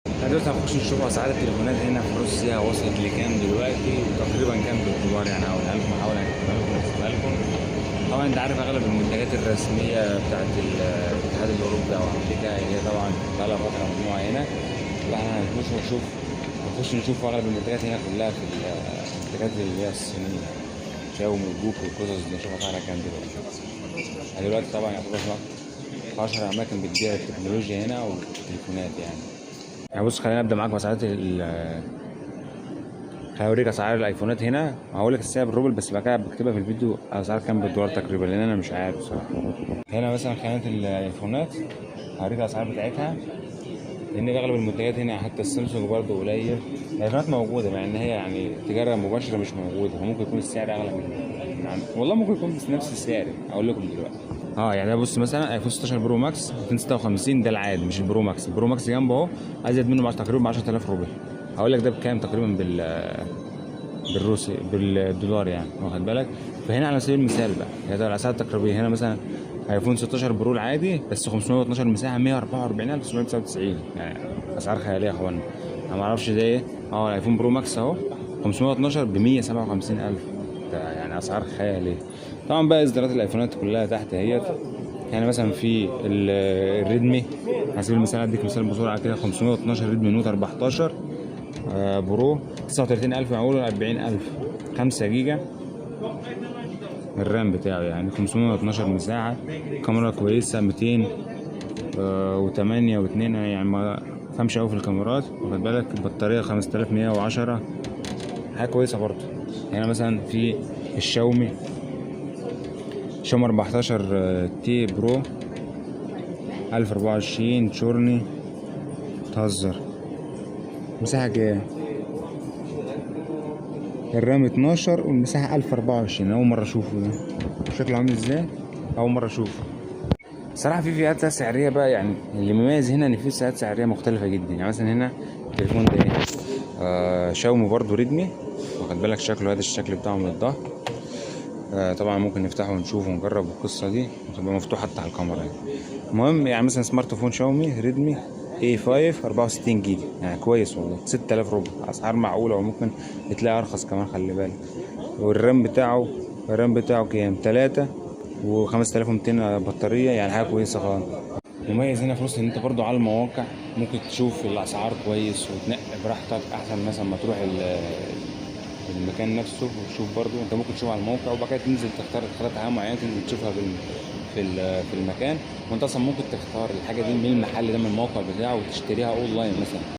دلوقتي هنخش نشوف اسعار التليفونات هنا في روسيا وصلت لكام دلوقتي وتقريبا كام بالدولار. يعني هقولها لكم، هحاول اجيبها لكم واكتبها لكم. طبعا انت عارف اغلب المنتجات الرسميه بتاعت الاتحاد الاوروبي او امريكا هي طبعا بقالها فتره مجموعه هنا. فاحنا هنخش نشوف اغلب المنتجات هنا كلها في المنتجات اللي هي الصينيه، شاومي وجوك والقصص دي، نشوف اسعارها كام دلوقتي. دلوقتي طبعا يعتبر في 10 اماكن بتبيع التكنولوجيا هنا والتليفونات يعني بص، خلينا نبدا معاك باسعار هوريك اسعار الايفونات هنا. هقول لك السعر بالروبل بس بعد كده بكتبها في الفيديو اسعار كام بالدولار تقريبا، لان انا مش عارف صراحه. هنا مثلا خانات الايفونات هوريك الاسعار بتاعتها، لان اغلب المنتجات هنا حتى السامسونج برضه قليل. الايفونات موجوده مع ان هي يعني تجاره مباشره مش موجوده، فممكن يكون السعر اغلى والله ممكن يكون نفس السعر. اقول لكم دلوقتي يعني بص مثلا ايفون 16 برو ماكس 256 ده العادي مش البرو ماكس. البرو ماكس جنبه اهو ازيد منه تقريبا ب 10000 روبل. هقول لك ده بكام تقريبا بالروسي بالدولار يعني، واخد بالك. فهنا على سبيل المثال بقى هي ده الاسعار التقريبيه. هنا مثلا ايفون 16 برو العادي بس 512 مساحه 144799، يعني اسعار خياليه يا اخوانا. انا ما اعرفش ده ايه. الايفون برو ماكس اهو 512 ب 157000، ده يعني اسعار خياليه. طبعا بقى اصدارات الايفونات كلها تحت اهيت. يعني مثلا في الريدمي على سبيل المثال اديك مثال بسرعه كده 512 ريدمي نوت 14 برو 39000 معقول 40000 5 جيجا الرام بتاعه، يعني 512 مساحة، كاميرا كويسة 200 و8 و2 يعني ما فهمش أوي في الكاميرات، واخد بالك. البطارية 5110 حاجة كويسة برضه. هنا مثلا في الشاومي 14 تي برو 1024 تشورني تهزر. مساحة كام؟ الرام 12 والمساحة 1024. أول مرة أشوفه ده، شكله عامل ازاي؟ أول مرة أشوفه صراحة. في فئات سعرية بقى، يعني اللي مميز هنا إن في فئات سعرية مختلفة جدا. يعني مثلا هنا التليفون ده إيه؟ شاومي برضو ريدمي، واخد بالك شكله، هذا الشكل بتاعه من الظهر. طبعا ممكن نفتحه ونشوف ونجرب القصة دي، وتبقى مفتوح حتى على الكاميرا يعني. المهم يعني مثلا سمارت فون شاومي ريدمي A5 64 جيجا، يعني كويس والله 6000 روبل، اسعار معقولة وممكن تلاقي ارخص كمان خلي بالك. الرام بتاعه كام؟ 3 و5200 بطارية، يعني حاجة كويسة خالص. مميز هنا في روسيا ان انت برضو على المواقع ممكن تشوف الاسعار كويس وتنقي براحتك، احسن مثلا ما تروح المكان نفسه وتشوف. برضو انت ممكن تشوف على الموقع وبعد كده تنزل تختار حاجه معينه تنزل تشوفها في المكان. وانت اصلا ممكن تختار الحاجه دي من المحل ده من الموقع بتاعه وتشتريها اونلاين مثلا.